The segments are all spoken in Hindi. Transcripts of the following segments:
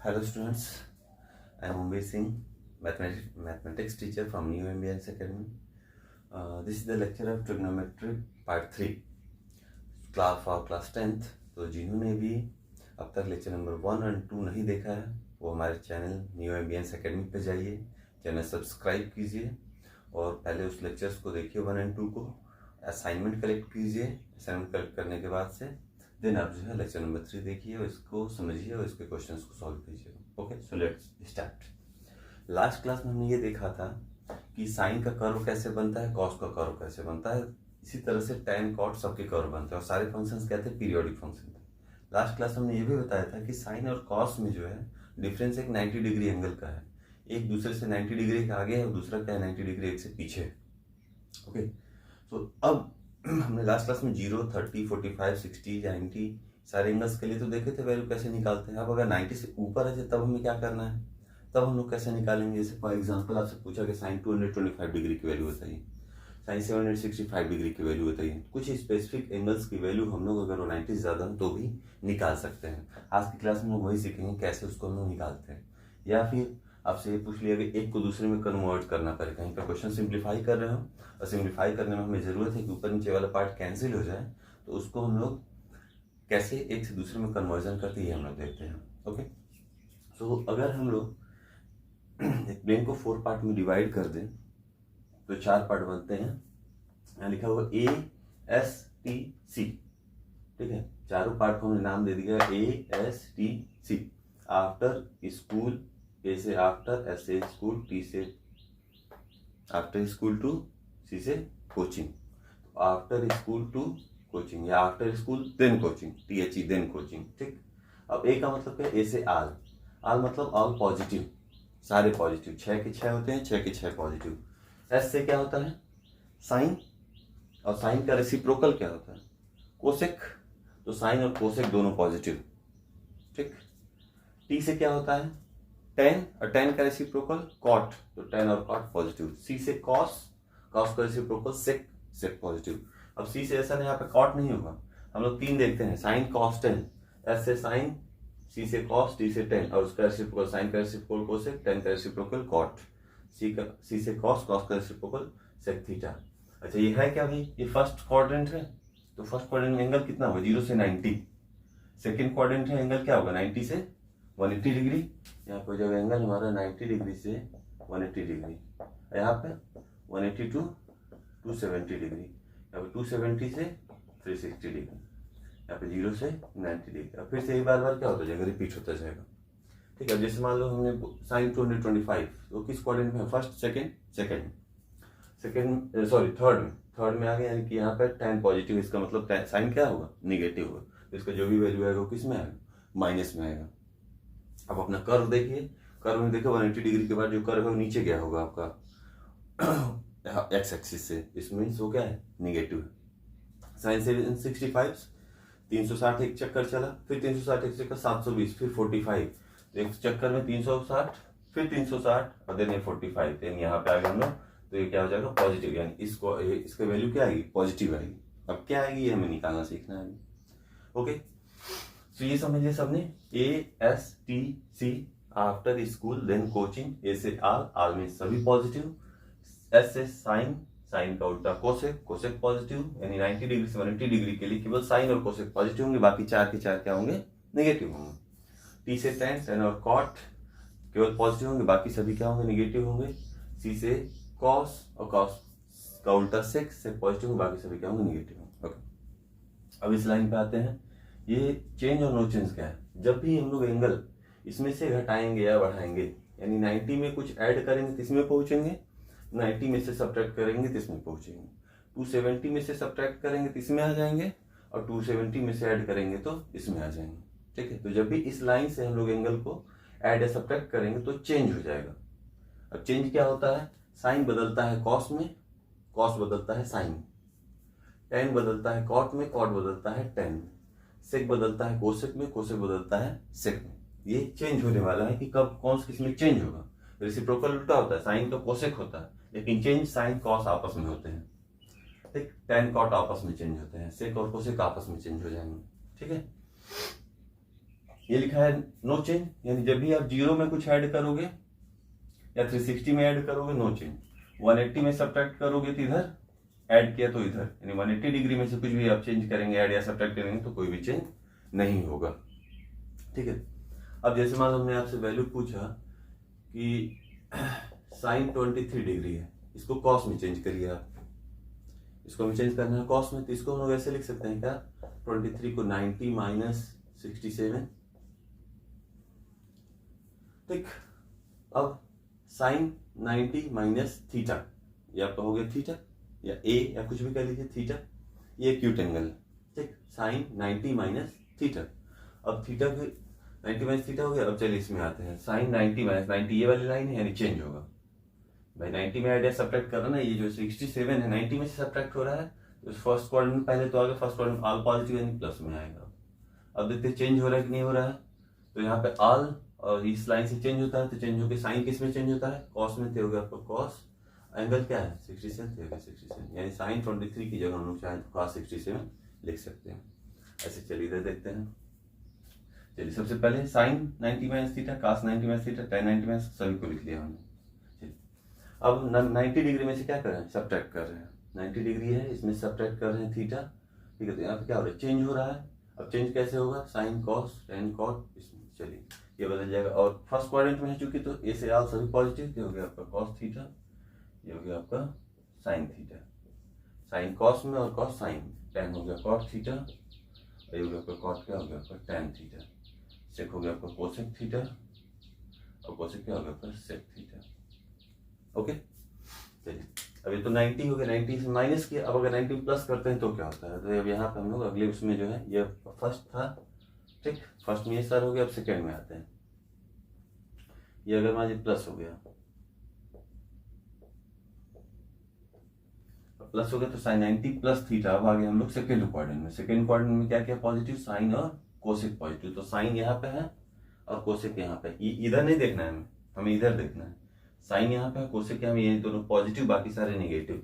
Hello students, I am Umbir Singh, mathematics teacher from New MBS Academy. This is the lecture of trigonometry part 3 for class 10th. तो जिन्होंने भी अब तक लेक्चर नंबर 1 और 2 नहीं देखा है वो हमारे चैनल न्यू एमबीएस एकेडमी पे जाइए, चैनल सब्सक्राइब कीजिए और पहले उस लेक्चर्स को देखिए 1 और 2 को, असाइनमेंट कलेक्ट कीजिए। असाइनमेंट कलेक्ट करने के बाद से देन आप जो है लेक्चर नंबर 3 देखिए और इसको समझिए और इसके क्वेश्चंस को सॉल्व कीजिए। Okay, so let's start. Last class में हमने ये देखा था कि साइन का कर्व कैसे बनता है, कॉस का कर्व कैसे बनता है, इसी तरह से tan कॉट सबके कर्व बनते हैं और सारे फंक्शंस कहते हैं पीरियोडिक फंक्शन थे। लास्ट क्लास हमने ये भी बताया था कि साइन और कॉस में जो है डिफरेंस एक 90 डिग्री एंगल का है, एक दूसरे से 90 डिग्री का आगे है और दूसरा क्या है 90 डिग्री एक से पीछे है। ओके, तो अब हमने लास्ट क्लास में 0, 30, 45, 60, 90 सारे एंगल्स के लिए तो देखे थे वैल्यू कैसे निकालते हैं। अब अगर 90 से ऊपर है तब हमें क्या करना है, तब हम लोग कैसे निकालेंगे। जैसे फॉर एग्जांपल आपसे पूछा कि साइन 225 डिग्री की वैल्यू बताइए, साइन 765 डिग्री की वैल्यू बताइए। कुछ स्पेसिफिक एंगल्स की वैल्यू हम लोग अगर वो 90 से ज़्यादा तो भी निकाल सकते हैं। आज की क्लास में हम वही सीखेंगे कैसे उसको हम लोग निकालते हैं। या फिर आपसे ये पूछ लिया कि एक को दूसरे में कन्वर्ट करना पड़े, कहीं पर क्वेश्चन सिंप्लीफाई कर रहे हो और सिंप्लीफाई करने में हमें ज़रूरत है कि ऊपर नीचे वाला पार्ट कैंसिल हो जाए, तो उसको हम लोग कैसे एक से दूसरे में कन्वर्जन करते हैं हम लोग देखते हैं। ओके, सो अगर हम लोग एक प्लेन को 4 पार्ट में डिवाइड कर दें तो 4 पार्ट बनते हैं। यहाँ लिखा हुआ ASTC, ठीक है। चारों पार्ट को हमने नाम दे दिया ASTC। आफ्टर स्कूल, A से आफ्टर, S से स्कूल, T से आफ्टर स्कूल टू, C से coaching. After school to coaching या after school then coaching, THE then coaching, ठीक। अब A का मतलब क्या है, A से आल, आल मतलब ऑल पॉजिटिव, सारे पॉजिटिव, 6 के 6 होते हैं, 6 के 6 पॉजिटिव। S से क्या होता है, साइन, और साइन का रेसिप्रोकल क्या होता है, कोसेक, तो साइन और कोसेक दोनों पॉजिटिव, ठीक। T से क्या होता है, टेन, और टेन का रेसिप्रोकल कॉट, तो टेन और कॉट पॉजिटिव। C से कॉस, कॉस का रेसिप्रोकल सेक, सेक पॉजिटिव। अब C से ऐसा नहीं, यहाँ पे कॉट नहीं होगा, हम लोग 3 देखते हैं, साइन कॉस टेन, S से साइन, C से कॉस, T से टेन, और उसका रेसिप्रोकल साइन का रेसिप्रोकल कोसेक, टेन का रेसिप्रोकल कॉट, C से कॉस, कॉस का रेसिप्रोकल सेक थीटा। अच्छा, ये है क्या भाई, ये फर्स्ट क्वाड्रेंट है, तो फर्स्ट क्वाड्रेंट में एंगल कितना होगा, 0 से 90। सेकेंड क्वाड्रेंट है, एंगल क्या होगा, 90 से 180 डिग्री। यहाँ पे जब एंगल हमारा 90 डिग्री से 180 डिग्री, यहाँ पे 180 टू 270 डिग्री, यहाँ पे 270 से 360 डिग्री, यहाँ पे 0 से 90 डिग्री। अब फिर से एक बार बार क्या होता जाएगा, रिपीट होता जाएगा, ठीक है। जैसे मान लो हमने साइन 225, तो किस क्वाड्रेंट में है, फर्स्ट, सेकेंड सॉरी थर्ड में आ गया, यानी कि यहाँ पे टेन पॉजिटिव, इसका मतलब साइन क्या होगा, निगेटिव होगा, तो इसका जो भी वैल्यू आएगा वो किस में आएगा, माइनस में आएगा। अब अपना कर्व देखिए, कर्व में देखो 180 डिग्री के बाद जो कर्व है वो नीचे गया होगा आपका एक्स एक्सिस से, इसमें वो क्या है, निगेटिव है। साइन 765, 360 एक चक्कर चला, फिर 360 एक चक्कर 720, फिर 45, तो एक चक्कर में 360, फिर 360 और देन 45, देन यहाँ पे आ गए हम लोग, तो ये क्या हो जाएगा, पॉजिटिव, यानी इसको इसका वैल्यू क्या आएगी, पॉजिटिव आएगी। अब क्या आएगी ये हमें निकालना सीखना है। ओके, तो ये समझिए सबने, ASTC after school then coaching, A से आल में सभी पॉजिटिव, S से साइन, साइन का उल्टा कोसेक, कोसेक पॉजिटिव, यानी 90 डिग्री से 180 डिग्री के लिए केवल साइन और कोसेक पॉजिटिव होंगे, बाकी 4 के 4 क्या होंगे, नेगेटिव होंगे। T से टेन, टेन और कॉट केवल पॉजिटिव होंगे, बाकी सभी क्या होंगे, नेगेटिव होंगे। C से कॉस, और कॉस का उल्टा सेक, सेक पॉजिटिव होंगे, बाकी सभी क्या होंगे, नेगेटिव होंगे। ओके, अब इस लाइन पे आते हैं, ये चेंज और नो चेंज क्या है। जब भी हम लोग एंगल इसमें से घटाएंगे या बढ़ाएंगे, यानी 90 में कुछ ऐड करेंगे तो इसमें पहुंचेंगे, 90 में से सब्ट्रैक्ट करेंगे तो इसमें पहुंचेंगे, 270 में से सब्ट्रैक्ट करेंगे तो इसमें आ जाएंगे, और 270 में से ऐड करेंगे तो इसमें आ जाएंगे, ठीक है। तो जब भी इस लाइन से हम लोग एंगल को ऐड या सब्ट्रैक्ट करेंगे तो चेंज हो जाएगा। अब चेंज क्या होता है, साइन बदलता है कॉस में, कॉस बदलता है साइन में, टेन बदलता है कॉट में, कॉट बदलता है टेन में, सेक बदलता है कोसेक में, कोसेक बदलता है सेक में। ये चेंज होने वाला है कि कब कौन सा किसमें चेंज होगा। रेसिप्रोकल उल्टा होता है, साइन का कोसेक होता है, लेकिन चेंज साइन कॉस आपस में होते हैं, ठीक। टेन कॉट आपस में चेंज होते हैं, सेक और कोसेक आपस में चेंज हो जाएंगे, ठीक है। ये लिखा है नो चेंज, यानी जब भी आप 0 में कुछ ऐड करोगे या 360 में ऐड करोगे नो चेंज, 180 में सब्ट्रैक्ट करोगे तो इधर, ऐड किया तो इधर, यानी 180 डिग्री में से कुछ भी आप चेंज करेंगे, ऐड या सब्ट्रैक्ट करेंगे तो कोई भी चेंज नहीं होगा। ठीक है। अब जैसे मान लो हमने आपसे वैल्यू पूछा कि साइन 23 डिग्री है, इसको कॉस में चेंज करिए आप, इसको हमें चेंज करना है कॉस में, तो इसको हम लोग ऐसे लिख सकते हैं क्या, 23 को 90 माइनस 67। ठीक। अब साइन 90 माइनस थीटा, ये आपका हो गया थीटा, या ए या कुछ भी कह लीजिए थीटा, ये एक्यूट एंगल है। ठीक। साइन 90 माइनस थीटा, अब थीटा के 90 माइनस थीटा हो गया। अब चलिए इसमें आते हैं, साइन 90 माइनस 90 ये वाली लाइन है, यानी चेंज होगा भाई, 90 में ऐड या सब्ट्रैक्ट कर रहा ना, ये जो 67 है 90 में से सब्ट्रैक्ट हो रहा है, तो फर्स्ट क्वाड्रेंट पहले तो आगे, फर्स्ट क्वाड्रेंट ऑल पॉजिटिव यानी प्लस में आएगा। अब देखते हैं चेंज हो रहा है कि नहीं हो रहा है, तो यहाँ पे ऑल और इस लाइन से चेंज होता है, तो चेंज होकर साइन किस में चेंज होता है, कॉस में, तो हो गया आपका कॉस, एंगल क्या है 67, 67, यानी साइन 23 की जगह हम लोग चाहे तो कॉस 67 लिख सकते हैं। ऐसे चलिए इधर देखते हैं। चलिए सबसे पहले sine 90 minus theta, cos 90 minus theta, tan 90 minus, सभी को लिख लिया हमने। चलिए अब 90 डिग्री में से क्या कर रहे हैं, सब्ट्रैक्ट कर रहे हैं, 90 डिग्री है इसमें सब्ट्रैक्ट कर रहे हैं थीटा। ठीक है, तो यहाँ पे क्या हो रहा है, चेंज हो रहा है। अब चेंज कैसे होगा, साइन कॉस टेन कॉट, इसमें चलिए ये बदल जाएगा, और फर्स्ट क्वाड्रेंट में है चूंकि, तो ए से आल सभी पॉजिटिव, ये हो गया आपका कॉस थीटा, ये हो गया आपका साइन थीटा, साइन कॉस में और कॉस साइन, टेन हो गया कॉट थीटा, और ये हो गया आपका कॉट, क्या हो गया आपका टेन थीटा, सेक हो गया आपका कोसेक थीटा, और कोसेक क्या हो गया आपका सेक थीटा। ओके। चलिए अब ये तो 90 हो गया, 90 से माइनस किया, अब अगर 90 प्लस करते हैं तो क्या होता है, तो अब यहाँ पे हम लोग अगले उसमें जो है, ये फर्स्ट था, ठीक, फर्स्ट में ये सर हो गया, अब सेकेंड में आते हैं, ये अगर मान लीजिए प्लस हो गया, प्लस हो गया तो साइन 90 प्लस थीटा, अब आगे हम लोग सेकेंड क्वाड्रेंट में, सेकेंड क्वाड्रेंट में क्या क्या पॉजिटिव, साइन और कोसेक पॉजिटिव, तो साइन यहाँ पे है और कोसेक यहाँ पे, इधर नहीं देखना है हमें इधर देखना है, साइन यहाँ पे है, कोसेक यहाँ, ये दोनों पॉजिटिव, बाकी सारे नेगेटिव,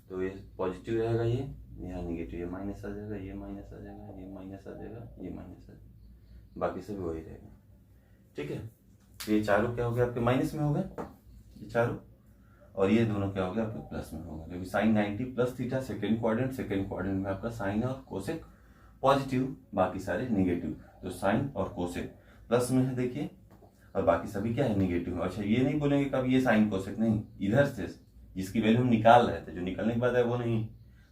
तो ये पॉजिटिव रहेगा, ये यहाँ नेगेटिव, ये माइनस आ जाएगा, ये माइनस आ जाएगा, ये माइनस आ जाएगा, ये माइनस आ जाएगा, बाकी सब वही रहेगा। ठीक है, ये चारों क्या हो गया आपके माइनस में हो गए, ये चारों, और ये दोनों क्या हो गया आपके प्लस में होगा, क्योंकि sine 90 plus theta second quadrant में आपका साइन और कोसेक पॉजिटिव, बाकी सारे निगेटिव, तो साइन और कोसेक प्लस में है देखिए, और बाकी सभी क्या है निगेटिव। अच्छा ये नहीं बोलेंगे कब ये साइन कोसेक, नहीं, इधर से जिसकी वैल्यू हम निकाल रहे थे, जो निकलने के बाद है वो नहीं,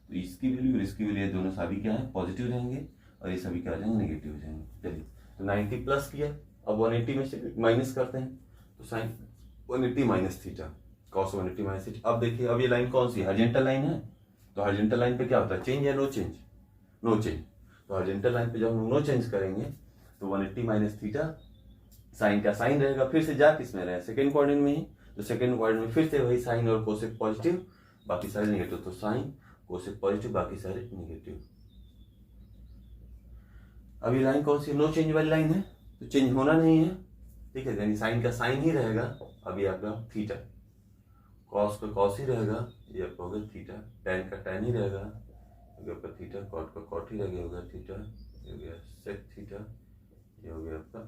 तो इसकी वैल्यू और इसकी वैल्यू, ये दोनों सभी क्या है पॉजिटिव रहेंगे, और ये सभी क्या हो जाएंगे निगेटिव हो जाएंगे। चलिए तो 90 प्लस किया, अब 180 में से माइनस करते हैं, तो sine 180 minus theta, cos 180 minus theta. अब देखिए अब ये लाइन कौन सी, हॉरिजॉन्टल लाइन है, तो हॉरिजॉन्टल लाइन पे क्या होता है, चेंज या नो चेंज, नो चेंज, तो हॉरिजॉन्टल लाइन पे जब हम नो चेंज करेंगे तो 180 माइनस थीटा, साइन का साइन रहेगा, फिर से जा किस में रहे, सेकेंड क्वाड्रेंट में ही, तो सेकेंड क्वाड्रेंट में फिर से वही साइन और कोसेक पॉजिटिव, बाकी सारे नेगेटिव, तो साइन कोसेक पॉजिटिव, बाकी सारे नेगेटिव। अब ये लाइन कौन सी, नो चेंज वाली लाइन है, तो चेंज होना नहीं है। ठीक है, यानी साइन का साइन ही रहेगा, अभी आपका थीटा, कॉस का कॉस ही रहेगा, ये आपका होगा थीटा, टेन का टेन ही रहेगा, आपका थीटा, कॉट का कॉट ही रहेगा, होगा थीटा, ये हो गया सेक थीटा, ये हो गया आपका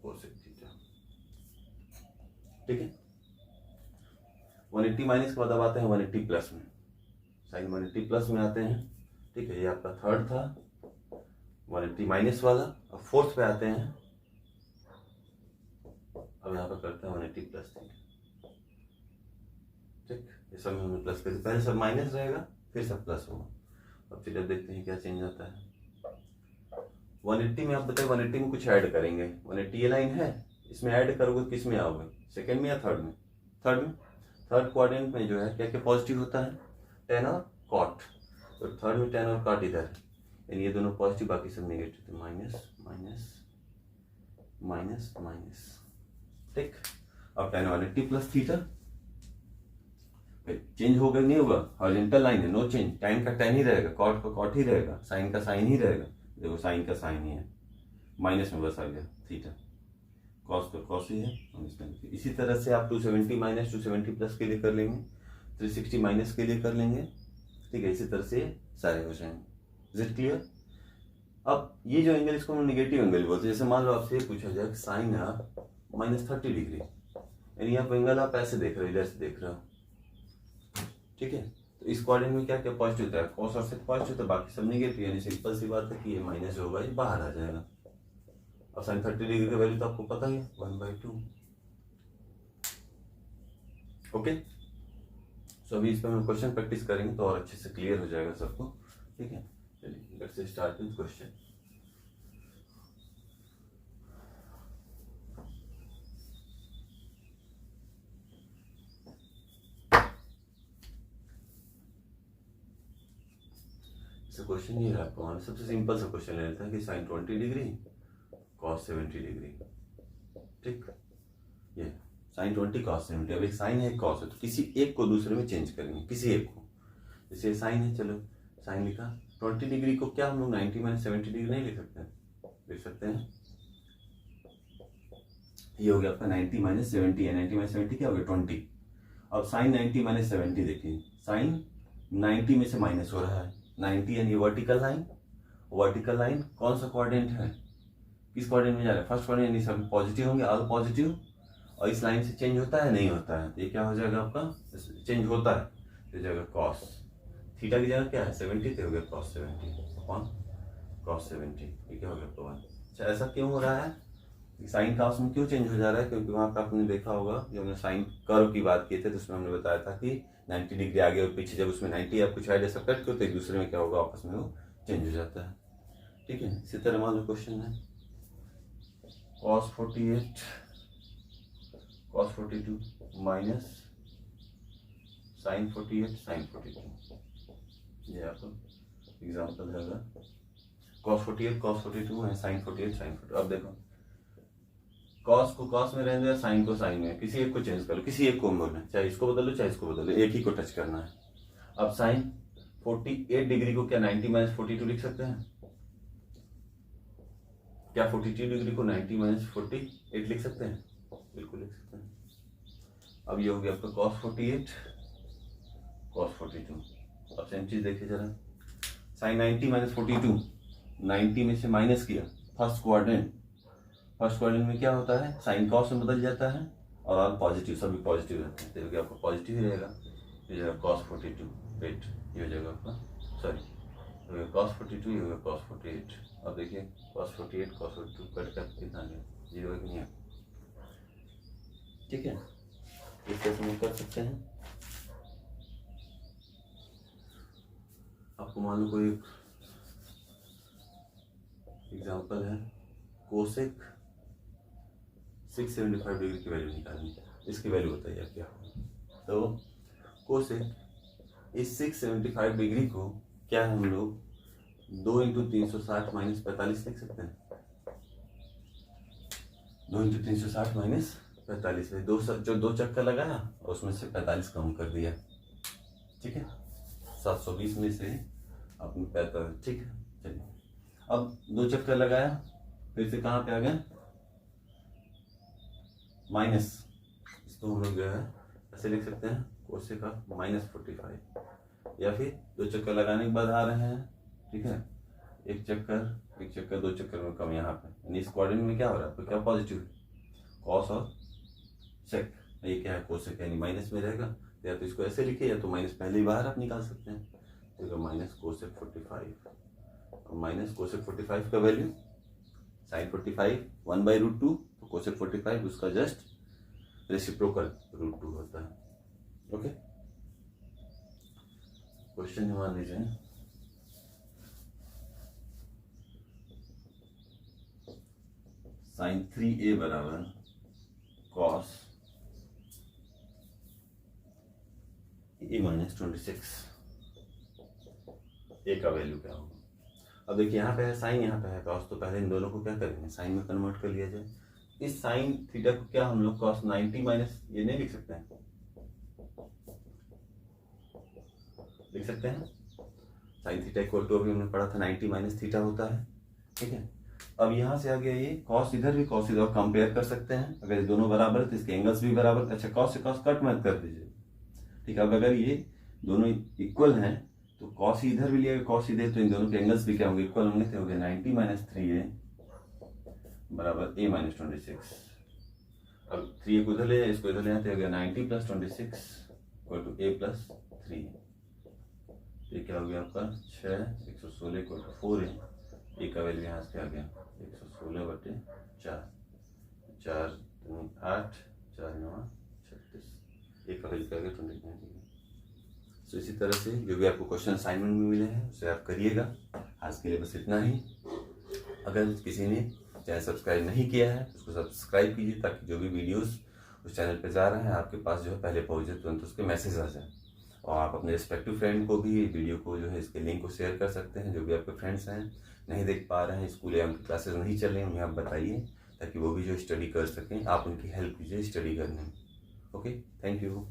कोसेक थीटा। ठीक है, 180 माइनस के बाद अब आते हैं 180 प्लस में, साइन 180 प्लस में आते हैं। ठीक है, ये आपका थर्ड था 180 माइनस वाला, अब फोर्थ पे आते हैं, अब यहाँ पे करते हैं 180 प्लस थीटा। ठीक, ये सब हमने प्लस कर, पहले सब माइनस रहेगा फिर सब प्लस होगा। अब फिर देखते हैं क्या चेंज आता है। 180 में आप बताइए, 180 में कुछ ऐड करेंगे, 180 ये लाइन है, इसमें ऐड करोगे किस में आओगे, सेकेंड में या थर्ड में, थर्ड में, थर्ड क्वाड्रेंट में जो है क्या क्या पॉजिटिव होता है, टेन और कॉट, तो थर्ड में टेन और कॉट इधर है, यानी ये दोनों पॉजिटिव, बाकी सब नेगेटिव, तो माइनस माइनस माइनस माइनस। ठीक, अब टेन 180 प्लस थीटा, चेंज होगा नहीं होगा, हॉरिजॉन्टल लाइन है, नो चेंज, टेन का टेन ही रहेगा, कॉट का कॉट ही रहेगा, साइन का साइन ही रहेगा, देखो साइन का साइन ही है, माइनस में बस आ गया थीटा, कॉस का कॉस ही है, इसी तरह से आप 270 माइनस 270 प्लस के लिए कर लेंगे, 360 माइनस के लिए कर लेंगे। ठीक है, इसी तरह से सारे हो जाएंगे। Is it clear? अब ये जो एंगल इसको हम नेगेटिव एंगल बोलते हैं। जैसे मान लो आपसे ये पूछा जाए साइन आप -30 डिग्री, यानी आप एंगल आप ऐसे देख रहे हो, इधर से देख रहे हो, ठीक है। तो इस कोऑर्डिनेट में क्या क्या पॉजिटिव होता है, कॉस और सेक पॉजिटिव होता है, बाकी सब नेगेटिव, यानी सिंपल सी बात है कि ये माइनस जो होगा ये बाहर आ जाएगा। अब साइन 30 डिग्री का वैल्यू तो आपको पता ही है 1/2। ओके, सो अभी इस पर हम क्वेश्चन प्रैक्टिस करेंगे तो और अच्छे से क्लियर हो जाएगा सबको, ठीक है। चलिए let's start with question. Question ये है आपको, हमारे सबसे सिंपल सा क्वेश्चन ले लेते हैं कि साइन 20 डिग्री कॉस 70 डिग्री, ठीक। ये साइन 20 कॉस 70, अब एक साइन है एक कॉस है, तो किसी एक को दूसरे में चेंज करेंगे, किसी एक को। जैसे साइन है, चलो साइन लिखा, 20 डिग्री को क्या हम लोग 90 - 70 डिग्री नहीं लिख सकते हैं? लिख सकते हैं। ये हो गया आपका 90 - 70 है, 90 - 70 क्या हो गया 20। अब साइन 90 - 70 देखिए, साइन 90 में से माइनस हो रहा है, 90 यानी वर्टिकल लाइन, वर्टिकल लाइन कौन सा कोऑर्डिनेट है, किस कोऑर्डिनेट में जा रहा है, फर्स्ट कोऑर्डिनेट, यानी सब पॉजिटिव होंगे, ऑल पॉजिटिव। और इस लाइन से चेंज होता है नहीं होता है, तो ये क्या हो जाएगा आपका, चेंज होता है, तो जाएगा कॉस थीटा की जगह क्या है 70, तो हो गया कॉस 70 अपॉन कॉस 70, ये क्या हो गया 1। अच्छा, ऐसा क्यों हो रहा है, साइन कॉस में क्यों चेंज हो जा रहा है, क्योंकि वहाँ पर आपने देखा होगा जब हमने साइन कर्व की बात की थी तो उसमें हमने बताया था कि 90 डिग्री आगे और पीछे, जब उसमें 90 आप कुछ ऐसा कट करते एक दूसरे में क्या होगा, आपस में वो चेंज हो जाता है, ठीक है। इसी तरह मान लो क्वेश्चन है cos 48 cos 42 minus sine 48 sine 42, ये आपका एग्जाम्पल है cos 48 cos 42 है, साइन 48 साइन 42। अब देखो कॉस को कॉस में रहने दो, साइन को साइन में, किसी एक को चेंज कर लो, किसी एक को बोलना, चाहे इसको बदल लो चाहे इसको बदल लो, एक ही को टच करना है। अब साइन 48 डिग्री को क्या 90 - 42 लिख सकते हैं, क्या 42 डिग्री को 90 - 48 लिख सकते हैं, बिल्कुल लिख सकते हैं। अब ये हो गया आपका cos 48 cos 42। अब सेम चीज देखिए जरा, साइन 90 - 42, 90 में से माइनस किया, फर्स्ट क्वाड्रेंट, फर्स्ट क्वाड्रेंट में क्या होता है, साइन कॉस में बदल जाता है और ऑल पॉजिटिव, सभी पॉजिटिव रहते हैं, तो आपका पॉजिटिव ही रहेगा, ये जाएगा cos 42 वेट, ये हो जाएगा आपका, सॉरी cos 42, ये होगा cos 48। अब देखिए cos 48 cos 42 कट कर कितना आ गया, 0 एक नहीं है, ठीक है। इस तरह हम कर सकते हैं। आपको मान लो कोई एग्जांपल है, कोसेक 675 डिग्री की वैल्यू निकालनी है, इसकी वैल्यू बताइए क्या होगा। तो कोसेक इस 675 डिग्री को क्या हम लोग 2 × 360 - 45 लिख सकते हैं, 2 × 360 - 45 में जो दो चक्कर लगाया और उसमें से 45 कम कर दिया, ठीक है। 720 में से आपने 45, ठीक है। चलिए अब 2 चक्कर लगाया, फिर से कहाँ पे आ गए माइनस, इसको हम लोग जो है ऐसे लिख सकते हैं कोसेक का -45, या फिर 2 चक्कर लगाने के बाद आ रहे हैं, ठीक है, एक चक्कर 2 चक्कर में कम यहाँ पे, यानी इस कोऑर्डिनेट में क्या हो रहा है, तो क्या पॉजिटिव कॉस और सेक, ये क्या है कोसेक, यानी माइनस में रहेगा, या तो इसको ऐसे लिखिए या तो माइनस पहले ही बाहर आप निकाल सकते हैं, तो माइनस कोसेक 45, माइनस कोसेक 45 का वैल्यू साइन 45 1/√2, तो कोसेक 45 उसका जस्ट रेसिप्रोकल √2 होता है, ओके। क्वेश्चन मान लीजिए, साइन 3a बराबर कॉस a - 26, a का वैल्यू क्या होगा। अब देखिए यहाँ पे है साइन, यहाँ पे है कॉस, तो पहले इन दोनों को क्या करेंगे, साइन में कन्वर्ट कर लिया जाए। इस साइन थीटा को क्या हम लोग कॉस 90 माइनस ये नहीं लिख सकते हैं, लिख सकते हैं साइन थीटा इक्वल टू, अभी हमने पढ़ा था 90 - थीटा होता है, ठीक है। अब यहाँ से आ गया ये कॉस इधर भी कॉस इधर, कंपेयर कर सकते हैं, अगर दोनों बराबर है तो इसके एंगल्स भी बराबर, अच्छा कॉस से कॉस कट मत कर दीजिए, ठीक है। अब अगर ये दोनों इक्वल हैं तो कॉस इधर भी लिया कॉस इधर, तो इन दोनों के एंगल्स भी क्या होंगे, इक्वल होंगे, तो हो गया 90 माइनस 3a बराबर a माइनस 26। अब 3a को इधर ले, इसको इधर ले आते, हो गया 90 plus 26 equal to a plus 3। ये क्या हो गया आपका 6, 116 इक्वल टू 4a। ए का वैल्यू यहाँ से आ गया 116/4, 4 8, 4 9 36, ए का वैल्यू क्या आ गया 29। तो इसी तरह से जो भी आपको क्वेश्चन असाइनमेंट में मिले हैं उसे आप करिएगा। आज के लिए बस इतना ही। अगर किसी ने चैनल सब्सक्राइब नहीं किया है तो उसको सब्सक्राइब कीजिए, ताकि जो भी वीडियोस उस चैनल पे जा रहे हैं आपके पास जो है पहले पहुंचे, तुरंत उसके मैसेज आ जाए। और आप अपने रिस्पेक्टिव फ्रेंड को भी वीडियो को जो है इसके लिंक को शेयर कर सकते हैं। जो भी आपके फ्रेंड्स हैं नहीं देख पा रहे हैं, स्कूल या उनकी क्लासेस नहीं चल रही हैं, उन्हें आप बताइए, ताकि वो भी जो स्टडी कर सकें, आप उनकी हेल्प कीजिए स्टडी करने में। Okay, thank you.